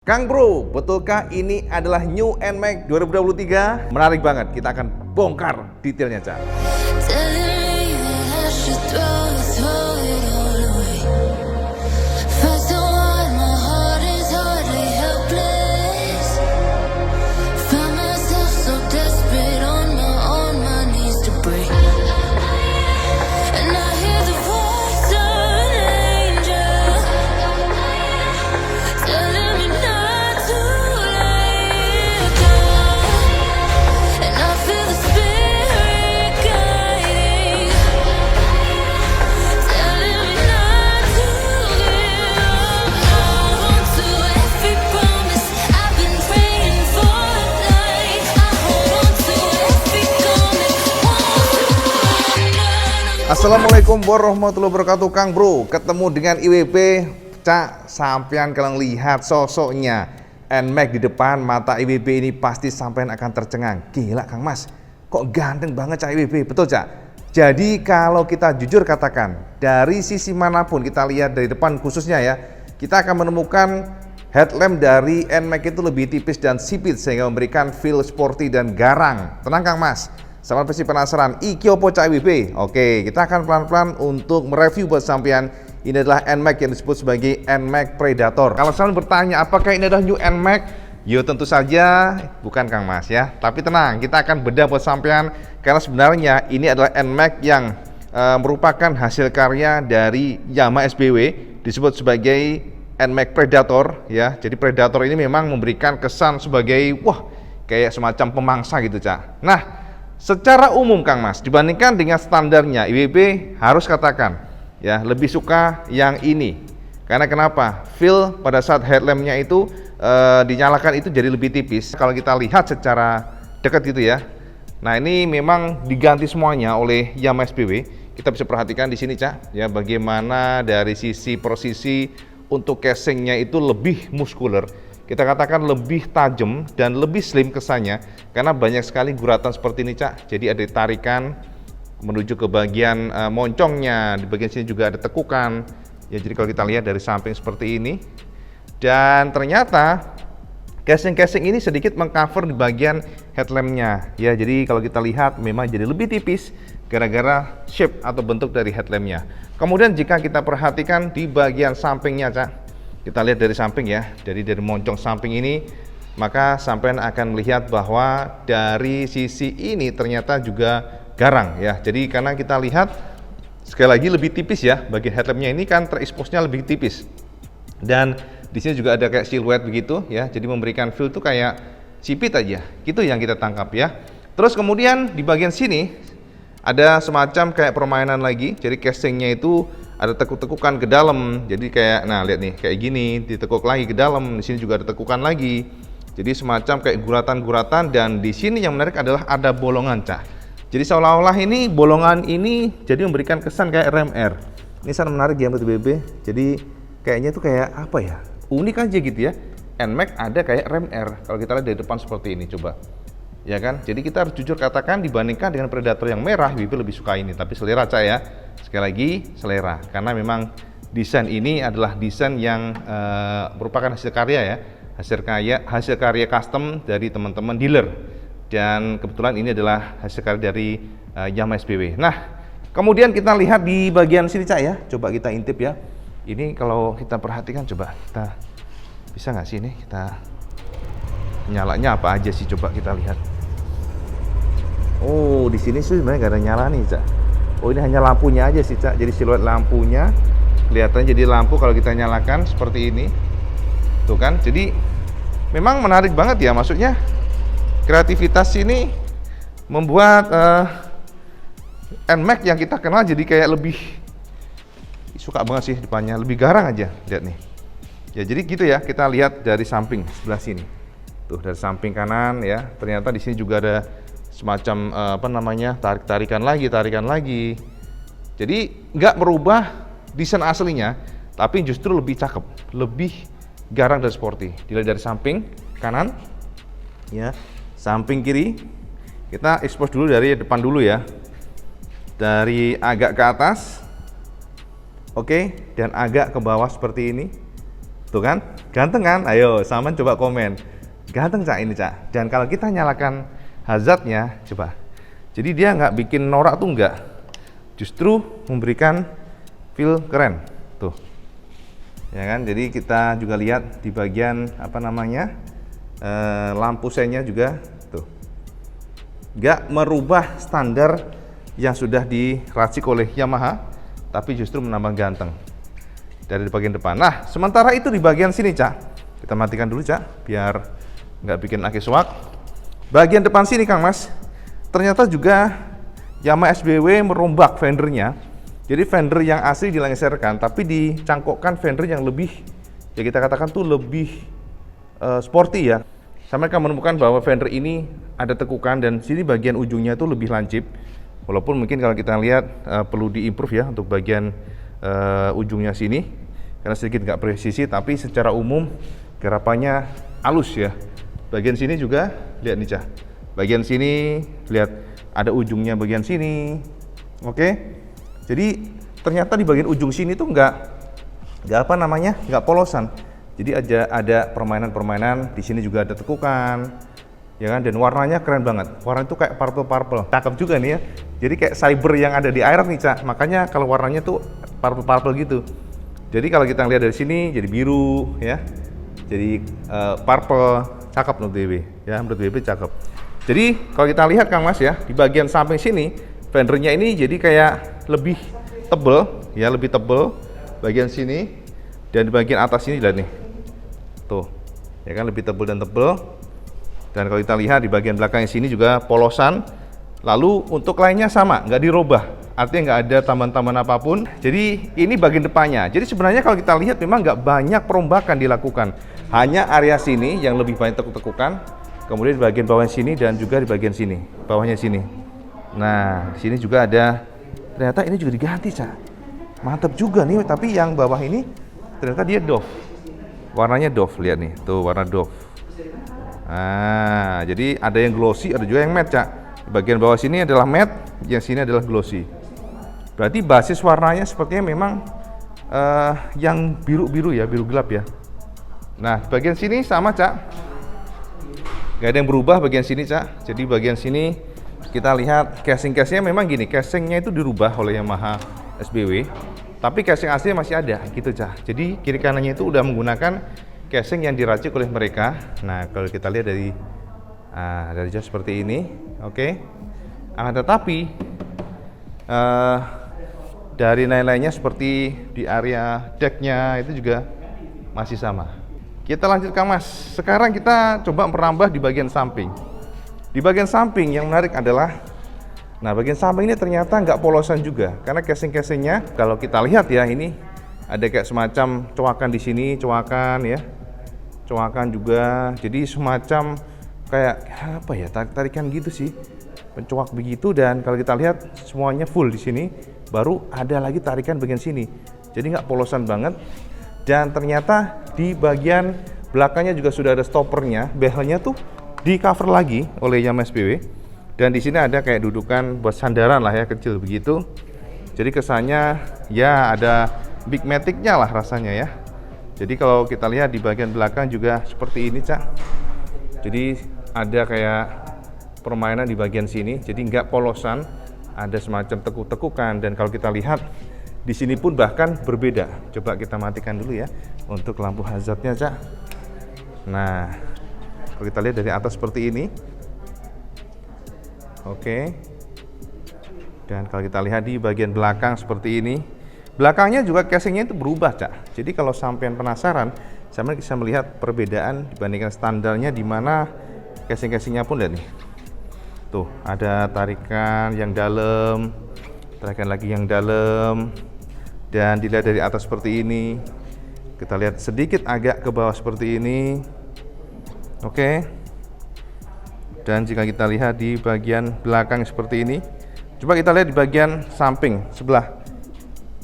Kang Bro, betulkah ini adalah New NMAX 2023? Menarik banget, kita akan bongkar detailnya, Cak. Assalamualaikum warahmatullahi wabarakatuh, Kang Bro. Ketemu dengan IWP, Cak. Sampean kalau lihat sosoknya NMAX di depan mata IWP ini pasti sampean akan tercengang. Gila Kang Mas, kok ganteng banget Cak IWP, betul Cak? Jadi kalau kita jujur katakan, dari sisi manapun kita lihat dari depan khususnya ya, kita akan menemukan headlamp dari NMAX itu lebih tipis dan sipit sehingga memberikan feel sporty dan garang. Tenang Kang Mas, sama pasti penasaran, iki opo Cak IWP? Oke, kita akan pelan-pelan untuk mereview buat sampean. Ini adalah NMAX yang disebut sebagai NMAX Predator. Kalau sampean bertanya apakah ini adalah New NMAX? Yo tentu saja bukan Kang Mas ya. Tapi tenang, kita akan bedah buat sampean karena sebenarnya ini adalah NMAX yang merupakan hasil karya dari Yamaha SBW, disebut sebagai NMAX Predator ya. Jadi Predator ini memang memberikan kesan sebagai wah, kayak semacam pemangsa gitu, Cak. Nah, secara umum Kang Mas, dibandingkan dengan standarnya, IWP harus katakan ya lebih suka yang ini. Karena kenapa? Feel pada saat headlampnya itu dinyalakan itu jadi lebih tipis. Kalau kita lihat secara dekat gitu ya. Nah, ini memang diganti semuanya oleh Yamaha SBW. Kita bisa perhatikan di sini, Cak, ya bagaimana dari sisi posisi untuk casingnya itu lebih muskuler. Kita katakan lebih tajam dan lebih slim kesannya karena banyak sekali guratan seperti ini, Cak. Jadi ada tarikan menuju ke bagian moncongnya, di bagian sini juga ada tekukan. Ya, jadi kalau kita lihat dari samping seperti ini, dan ternyata casing-casing ini sedikit mengcover di bagian headlampnya. Ya, jadi kalau kita lihat memang jadi lebih tipis gara-gara shape atau bentuk dari headlampnya. Kemudian jika kita perhatikan di bagian sampingnya, Cak, kita lihat dari samping ya, dari moncong samping ini, maka sampean akan melihat bahwa dari sisi ini ternyata juga garang ya. Jadi karena kita lihat sekali lagi lebih tipis ya, bagian headlampnya ini kan tereksposnya lebih tipis. Dan di sini juga ada kayak siluet begitu ya, jadi memberikan feel tuh kayak sipit aja. Gitu yang kita tangkap ya. Terus kemudian di bagian sini ada semacam kayak permainan lagi. Jadi casingnya itu ada tekuk-tekukan ke dalam. Jadi kayak, nah lihat nih, kayak gini, ditekuk lagi ke dalam. Di sini juga ada tekukan lagi. Jadi semacam kayak guratan-guratan, dan di sini yang menarik adalah ada bolongan, Cak. Jadi seolah-olah ini bolongan ini jadi memberikan kesan kayak rem air. Ini sangat menarik ya menurut BB. Jadi kayaknya itu kayak apa ya? Unik aja gitu ya. NMAX ada kayak rem air. Kalau kita lihat dari depan seperti ini, coba. Ya kan? Jadi kita harus jujur katakan dibandingkan dengan Predator yang merah, BB lebih suka ini. Tapi selera, Cak ya. Sekali lagi selera, karena memang desain ini adalah desain yang merupakan hasil karya ya, hasil karya custom dari teman-teman dealer, dan kebetulan ini adalah hasil karya dari Yamaha SBW. Nah, kemudian kita lihat di bagian sini, Cak ya, coba kita intip ya. Ini kalau kita perhatikan, coba kita bisa nggak sih ini kita nyalanya apa aja sih, coba kita lihat. Oh, di sini sih sebenarnya nggak ada nyala nih, Cak. Oh, ini hanya lampunya aja sih, Cak. Jadi siluet lampunya kelihatan, jadi lampu kalau kita nyalakan seperti ini. Tuh kan. Jadi memang menarik banget ya, maksudnya kreativitas ini membuat NMAX yang kita kenal jadi kayak lebih suka banget sih depannya, lebih garang aja. Lihat nih. Ya, jadi gitu ya. Kita lihat dari samping sebelah sini. Tuh, dari samping kanan ya. Ternyata di sini juga ada semacam tarikan lagi. Jadi nggak merubah desain aslinya, tapi justru lebih cakep, lebih garang dan sporty. Dilihat dari samping kanan ya, samping kiri. Kita expose dulu dari depan dulu ya, dari agak ke atas, oke, dan agak ke bawah seperti ini. Tuh kan, ganteng kan? Ayo, Saman coba komen. Ganteng Cak ini Cak. Dan kalau kita nyalakan hazardnya, coba. Jadi dia nggak bikin norak tuh nggak. Justru memberikan feel keren. Tuh. Ya kan, jadi kita juga lihat di bagian apa namanya lampu senya juga tuh. Nggak merubah standar yang sudah diracik oleh Yamaha, tapi justru menambah ganteng dari bagian depan. Nah, sementara itu di bagian sini Cak, kita matikan dulu Cak, biar nggak bikin aki suak. Bagian depan sini Kang Mas, ternyata juga Yamaha SBW merombak fendernya. Jadi fender yang asli dilengsarkan, tapi dicangkokkan fender yang lebih, ya kita katakan tuh lebih sporty ya. Sampai kamu menemukan bahwa fender ini ada tekukan dan sini bagian ujungnya itu lebih lancip. Walaupun mungkin kalau kita lihat perlu diimprove ya untuk bagian ujungnya sini, karena sedikit nggak presisi, tapi secara umum garapannya halus ya. Bagian sini juga lihat nih Cah, bagian sini lihat ada ujungnya bagian sini. Oke, jadi ternyata di bagian ujung sini tuh nggak apa namanya, nggak polosan. Jadi ada permainan-permainan, di sini juga ada tekukan, ya kan, dan warnanya keren banget. Warna itu kayak purple, cakep juga nih ya. Jadi kayak cyber yang ada di air nih Cak. Makanya kalau warnanya tuh purple gitu. Jadi kalau kita lihat dari sini jadi biru ya. Jadi purple, cakep menurut BB ya, menurut BB cakep. Jadi kalau kita lihat Kang Mas ya, di bagian samping sini fendernya ini jadi kayak lebih tebel ya, lebih tebel bagian sini, dan di bagian atas ini lihat nih. Tuh. Ya kan, lebih tebel dan tebel. Dan kalau kita lihat di bagian belakang sini juga polosan. Lalu untuk lainnya sama, nggak dirubah. Artinya nggak ada tambahan-tambahan apapun. Jadi ini bagian depannya. Jadi sebenarnya kalau kita lihat memang nggak banyak perombakan dilakukan. Hanya area sini yang lebih banyak tekuk-tekukan. Kemudian di bagian bawah sini dan juga di bagian sini, bawahnya sini. Nah, di sini juga ada. Ternyata ini juga diganti Cak. Mantap juga nih. Tapi yang bawah ini ternyata dia doff. Warnanya doff, lihat nih. Tuh warna doff. Nah, jadi ada yang glossy, ada juga yang matte Cak. Di bagian bawah sini adalah matte, yang sini adalah glossy. Berarti basis warnanya sepertinya memang yang biru-biru ya, biru gelap ya. Nah, bagian sini sama Cak. Gak ada yang berubah bagian sini Cak. Jadi bagian sini kita lihat casing-casingnya memang gini, casingnya itu dirubah oleh Yamaha SBW. Tapi casing asli masih ada gitu Cak. Jadi kiri kanannya itu udah menggunakan casing yang diracik oleh mereka. Nah, kalau kita lihat dari jauh seperti ini, oke. Tetapi dari lain-lainnya seperti di area decknya itu juga masih sama. Kita lanjutkan Mas. Sekarang kita coba merambah di bagian samping. Di bagian samping yang menarik adalah, nah bagian samping ini ternyata nggak polosan juga. Karena casing-casingnya kalau kita lihat ya, ini ada kayak semacam coakan di sini, coakan ya. Coakan juga. Jadi semacam kayak apa ya, tarik-tarikan gitu sih. Pencoak begitu, dan kalau kita lihat semuanya full di sini. Baru ada lagi tarikan bagian sini. Jadi nggak polosan banget. Dan ternyata di bagian belakangnya juga sudah ada stoppernya, behelnya tuh di cover lagi oleh Yamaha SBW. Dan di sini ada kayak dudukan buat sandaran lah ya, kecil begitu. Jadi kesannya ya ada big matic-nya lah rasanya ya. Jadi kalau kita lihat di bagian belakang juga seperti ini Cak. Jadi ada kayak permainan di bagian sini, jadi nggak polosan, ada semacam tekuk-tekukan. Dan kalau kita lihat di sini pun bahkan berbeda. Coba kita matikan dulu ya untuk lampu hazardnya Cak. Nah, kalau kita lihat dari atas seperti ini, oke. Dan kalau kita lihat di bagian belakang seperti ini, belakangnya juga casingnya itu berubah Cak. Jadi kalau sampean penasaran, sampean bisa melihat perbedaan dibandingkan standarnya, di mana casing-casingnya pun lihat nih. Tuh, ada tarikan yang dalam, tarikan lagi yang dalam, dan dilihat dari atas seperti ini. Kita lihat sedikit agak ke bawah seperti ini. Oke. Dan jika kita lihat di bagian belakang seperti ini, coba kita lihat di bagian samping sebelah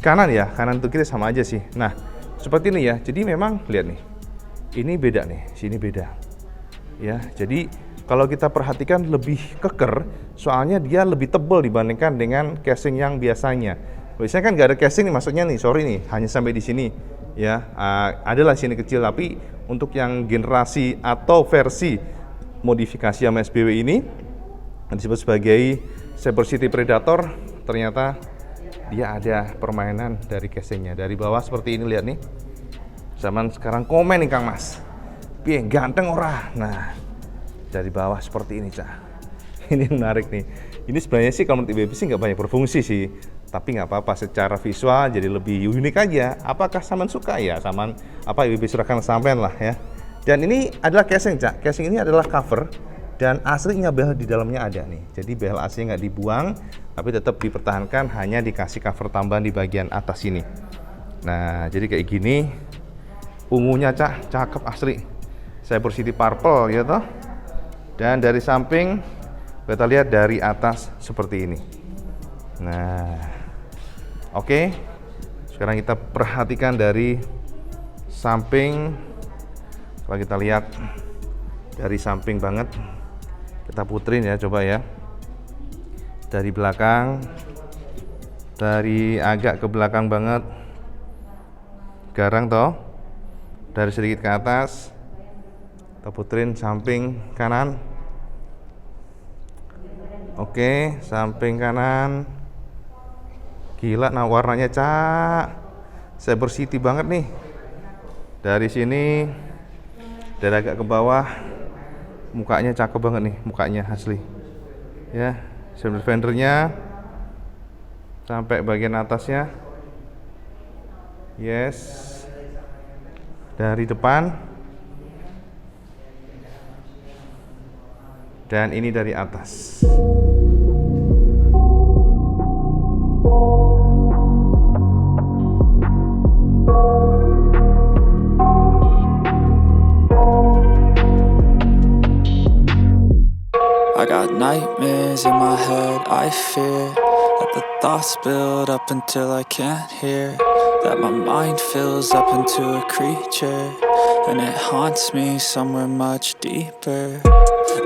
kanan ya, kanan untuk kiri sama aja sih. Nah, seperti ini ya. Jadi memang lihat nih, ini beda nih, sini beda. Ya, jadi kalau kita perhatikan lebih keker, soalnya dia lebih tebal dibandingkan dengan casing yang biasanya. Biasanya kan nggak ada casing nih, maksudnya nih, sorry nih, hanya sampai di sini. ya. Adalah sini kecil, tapi untuk yang generasi atau versi modifikasi Yamaha SBW ini yang disebut sebagai Saber City Predator, ternyata dia ada permainan dari casingnya. Dari bawah seperti ini, lihat nih. Zaman sekarang komen nih Kang Mas, piye ganteng ora? Nah, dari bawah seperti ini Cak. Ini menarik nih. Ini sebenarnya sih kalau menurut IWB sih nggak banyak berfungsi sih, tapi nggak apa-apa, secara visual jadi lebih unik aja. Apakah Saman suka? Ya Saman, IWB serahkan sampean lah ya. Dan ini adalah casing Cak. Casing ini adalah cover dan aslinya behel di dalamnya ada nih. Jadi behel aslinya nggak dibuang, tapi tetap dipertahankan, hanya dikasih cover tambahan di bagian atas ini. Nah, jadi kayak gini. Ungunya Cak, cakep asli. Saber City Purple ya toh. Dan dari samping kita lihat dari atas seperti ini. Nah, oke. Sekarang kita perhatikan dari samping. Kalau kita lihat dari samping banget, kita puterin ya, coba ya. Dari belakang, dari agak ke belakang banget, garang toh. Dari sedikit ke atas, kita puterin samping kanan. Oke, samping kanan. Gila, nah warnanya Cak, Saber City banget nih. Dari sini, dari agak ke bawah, mukanya cakep banget nih, mukanya asli. Ya, Saber fendernya sampai bagian atasnya. Yes. Dari depan. Dan ini dari atas. I got nightmares in my head, I fear that the thoughts build up until I can't hear, that my mind fills up into a creature, and it haunts me somewhere much deeper.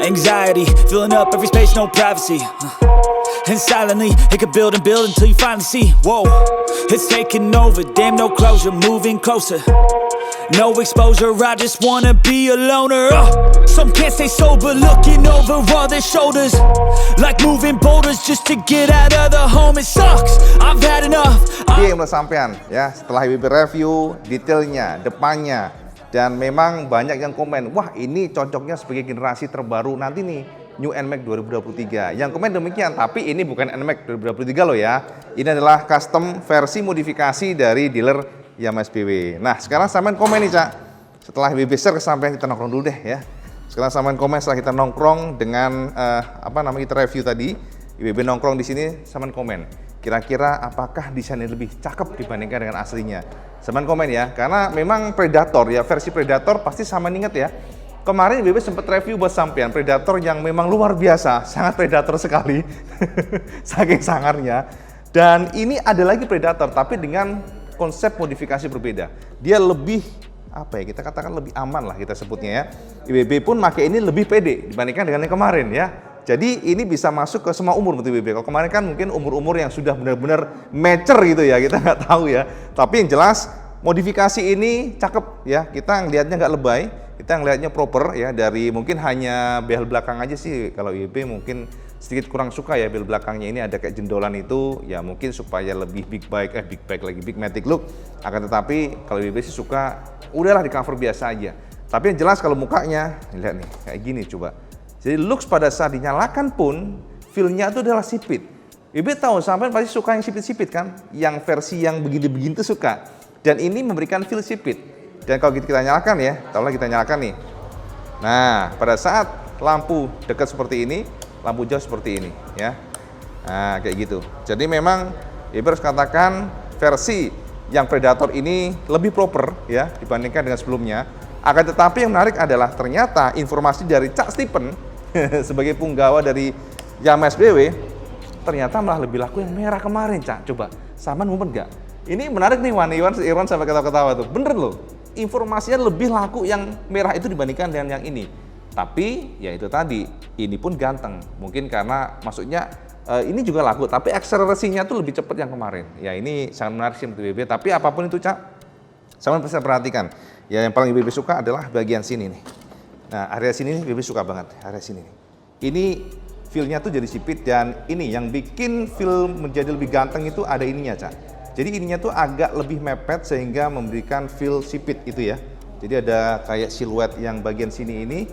Anxiety, filling up every space, no privacy. And silently, it could build and build until you finally see. Whoa, it's taking over, damn no closure, moving closer. No exposure, I just wanna be a loner. Some can't stay sober, looking over all their shoulders, like moving boulders just to get out of the home. It sucks, I've had enough. Oke, menurut sampean ya, setelah IWB review detailnya, depannya, dan memang banyak yang komen, wah ini cocoknya sebagai generasi terbaru nanti nih, New NMAX 2023. Yang komen demikian, tapi ini bukan NMAX 2023 loh ya. Ini adalah custom versi modifikasi dari dealer Yamaha SBW. Nah, sekarang sampean komen nih Cak. Setelah IWB share ke sampean, kita nongkrong dulu deh ya. Sekarang sampean komen setelah kita nongkrong dengan kita review tadi, IWB nongkrong di sini, sampean komen. Kira-kira apakah desainnya lebih cakep dibandingkan dengan aslinya? Sampean komen ya, karena memang Predator ya, versi Predator pasti sampean inget ya. Kemarin IWB sempat review buat sampean Predator yang memang luar biasa, sangat Predator sekali, saking sangarnya. Dan ini ada lagi Predator, tapi dengan konsep modifikasi berbeda. Dia lebih kita katakan lebih aman lah kita sebutnya ya. IWB pun pakai ini lebih pede dibandingkan dengan yang kemarin ya. Jadi ini bisa masuk ke semua umur menurut IWB. Kalau kemarin kan mungkin umur-umur yang sudah benar-benar mature gitu ya, kita nggak tahu ya. Tapi yang jelas modifikasi ini cakep ya. Kita ngelihatnya nggak lebay, kita ngelihatnya proper ya. Dari mungkin hanya behel belakang aja sih. Kalau IWB mungkin sedikit kurang suka ya, behel belakangnya ini ada kayak jendolan itu ya, mungkin supaya lebih big matic look. Akan tetapi kalau IWB sih suka udahlah di cover biasa aja. Tapi yang jelas kalau mukanya lihat nih kayak gini coba. Jadi looks pada saat dinyalakan pun feel-nya itu adalah sipit. IWB tahu sampai pasti suka yang sipit-sipit kan, yang versi yang begini-begini tuh suka. Dan ini memberikan feel sipit. Dan kalau kita nyalakan ya, taruhlah kita nyalakan nih. Nah, pada saat lampu dekat seperti ini, lampu jauh seperti ini ya. Nah, kayak gitu. Jadi memang IWB harus katakan versi yang Predator ini lebih proper ya dibandingkan dengan sebelumnya. Akan tetapi yang menarik adalah ternyata informasi dari Cak Stephen sebagai punggawa dari Yamaha SBW ternyata malah lebih laku yang merah kemarin Cak. Coba, sama mumpet nggak? Ini menarik nih Irwan sampai ketawa-ketawa tuh. Bener loh, informasinya lebih laku yang merah itu dibandingkan dengan yang ini. Tapi ya itu tadi, ini pun ganteng. Mungkin karena maksudnya ini juga laku, tapi akselerasinya tuh lebih cepat yang kemarin. Ya ini sangat menarik sih untuk IWB. Tapi apapun itu Cak, Sama bisa perhatikan, ya yang paling IWB suka adalah bagian sini nih. Nah, area sini nih IWB suka banget, area sini nih. Ini feel-nya tuh jadi sipit, dan ini yang bikin feel menjadi lebih ganteng itu ada ininya, Cak. Jadi ininya tuh agak lebih mepet sehingga memberikan feel sipit itu ya. Jadi ada kayak siluet yang bagian sini ini,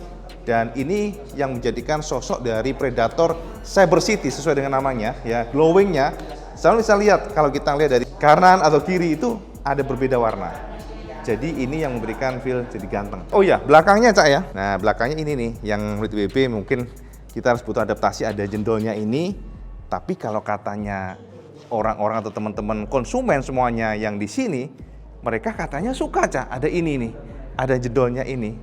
dan ini yang menjadikan sosok dari Predator Cyber City sesuai dengan namanya ya, glowingnya. Sama bisa lihat kalau kita lihat dari kanan atau kiri itu ada berbeda warna. Jadi ini yang memberikan feel jadi ganteng. Oh ya, belakangnya Cak ya. Nah, belakangnya ini nih yang menurut IWB mungkin kita harus butuh adaptasi, ada jendolnya ini. Tapi kalau katanya orang-orang atau teman-teman konsumen semuanya yang di sini, mereka katanya suka Cak, ada ini nih, ada jendolnya ini.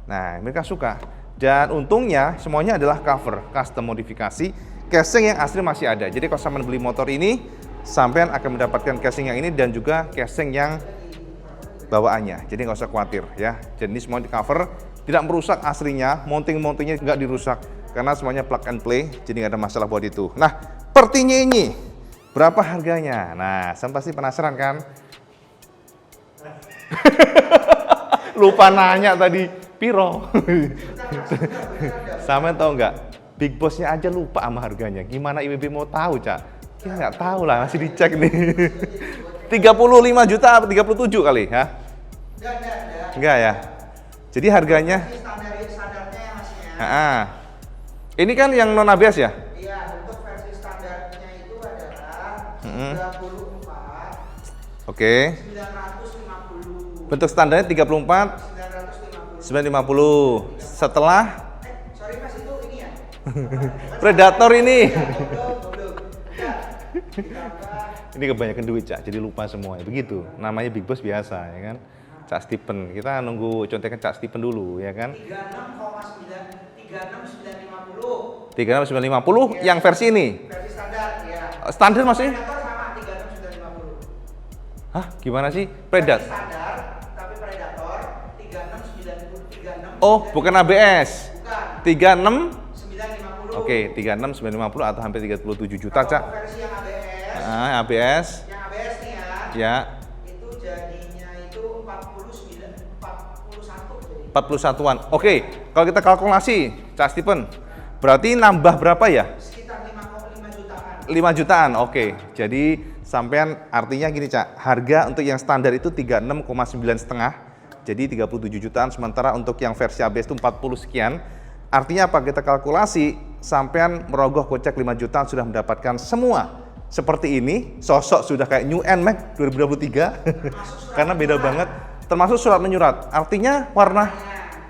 Nah, mereka suka. Dan untungnya semuanya adalah cover, custom modifikasi. Casing yang asli masih ada. Jadi kalau sampean beli motor ini, sampean akan mendapatkan casing yang ini dan juga casing yang bawaannya, jadi nggak usah khawatir ya. Jadi ini semua di cover, tidak merusak aslinya, mountingnya nggak dirusak karena semuanya plug and play, jadi nggak ada masalah buat itu. Nah, partinya ini berapa harganya? Nah, saya pasti penasaran kan? Lupa nanya tadi, piro? Sama tahu nggak? Big Boss-nya aja lupa sama harganya. Gimana IWB mau tahu, Cak? Ya nggak tahu lah, masih dicek nih. 35 juta atau 37 kali ya? Enggak ya. Jadi harganya Standarnya masnya. Ini kan yang non ABS ya? Iya, untuk versi standarnya itu adalah 34 Oke. 950. Bentuk standarnya 34 950. Setelah Sorry Mas, itu ini ya. Predator ini. Goblok. Ini kebanyakan duit, Cak, jadi lupa semuanya. Begitu, namanya Big Boss biasa, ya kan? Cak Stephen, kita nunggu contekan Cak Stephen dulu, ya kan? 36950. 36950 yang versi ini? Versi standar, ya. Standar maksudnya? Predator sama 36950. Hah? Gimana sih? Predator? Versi standar, tapi Predator 36. Oh, bukan ABS? Bukan. 36? 950. Oke, 36950 atau hampir 37 juta, Cak. Versi yang ABS. ABS. Yang ABS nih ya. Ya. Itu jadinya itu 41 jadi. 41-an. Oke, kalau kita kalkulasi, Cak Stephen, berarti nambah berapa ya? Sekitar 5 jutaan. 5 jutaan, oke. Jadi sampean artinya gini, Cak, harga untuk yang standar itu 36,9,5, jadi 37 jutaan, sementara untuk yang versi ABS itu 40 sekian. Artinya apa? Kita kalkulasi, sampean merogoh kocek 5 jutaan sudah mendapatkan semua seperti ini, sosok sudah kayak New NMAX 2023, karena beda banget, termasuk surat menyurat. Artinya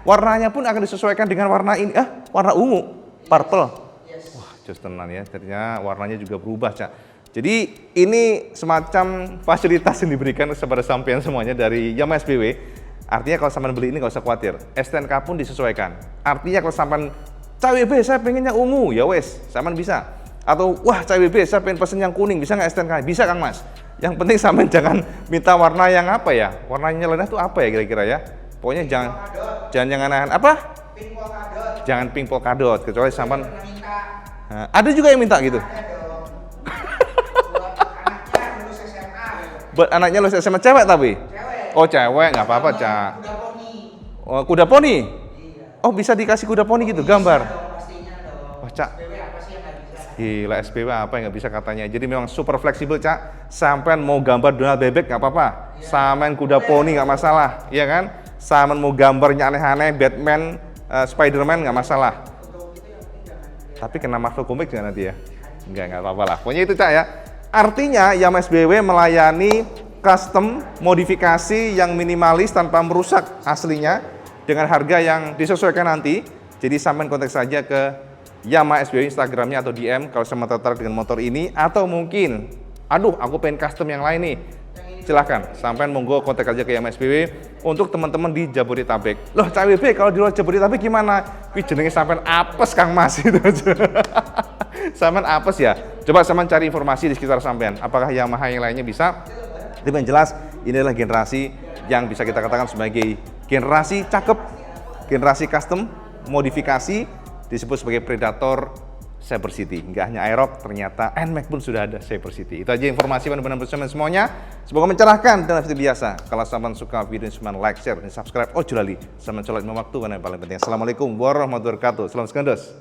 warnanya pun akan disesuaikan dengan warna ini, warna ungu, purple. Wah, jos tenan ya, ternyata warnanya juga berubah, Cak. Jadi ini semacam fasilitas yang diberikan kepada sampean semuanya dari Yamaha SBW. Artinya kalau sampean beli ini nggak usah khawatir, STNK pun disesuaikan. Artinya kalau sampean CWB saya pengennya ungu, ya wes, sampean bisa. Atau wah CWB saya pengen pesen yang kuning, bisa nggak STNK? Bisa Kang Mas. Yang penting sampean jangan minta warna yang apa ya, warnanya nyeleneh tuh apa ya kira-kira ya. Pokoknya jangan yang aneh-aneh. Apa? Pink polkadot. Jangan pink polkadot, kecuali sampean. Minta. Ada juga yang minta gitu. Ada dong. Buat anaknya lulus SMA gitu. Buat anaknya lulus SMA cewek tapi? Cewek. Oh cewek, nggak apa-apa, Cak. Kuda poni. Oh, kuda poni? Iya. Oh, bisa dikasih kuda poni gitu, gambar? Bisa dong, pastinya dong. Wah, Cak. SPW apa sih yang nggak bisa? Gila, SPW apa yang nggak bisa katanya. Jadi memang super fleksibel, Cak. Sampean mau gambar Donald bebek nggak apa-apa. Sampean kuda poni nggak masalah, iya kan? Sampean mau gambarnya aneh-aneh, Batman, Spiderman nggak masalah. Tapi kena Marvel Comics nggak nanti ya? Nggak apa-apa lah. Pokoknya itu, Cak ya. Artinya Yamaha SBW melayani custom modifikasi yang minimalis tanpa merusak aslinya dengan harga yang disesuaikan nanti. Jadi sampean kontak saja ke Yamaha SBW Instagramnya atau DM kalau sama tertarik dengan motor ini, atau mungkin aduh aku pengen custom yang lain nih, silahkan sampean monggo kontak aja ke Yamaha SBW untuk teman-teman di Jabodetabek. Loh CWB kalau di luar Jabodetabek gimana? Wih jenenge sampean apes Kang Mas itu aja. Sampean apes ya? Coba sampean cari informasi di sekitar sampean, apakah Yamaha yang lainnya bisa? Tapi yang jelas ini adalah generasi yang bisa kita katakan sebagai generasi cakep, generasi custom, modifikasi, disebut sebagai Predator Cyber City. Nggak hanya iRock, ternyata NMAX pun sudah ada Cyber City. Itu aja informasi benar-benar semuanya. Semoga mencerahkan dan seperti biasa. Kalau sampai suka video ini, like, share, dan subscribe. Oh, julali. Sama colok waktu, karena yang paling penting. Assalamualaikum warahmatullahi wabarakatuh. Salam sekandos.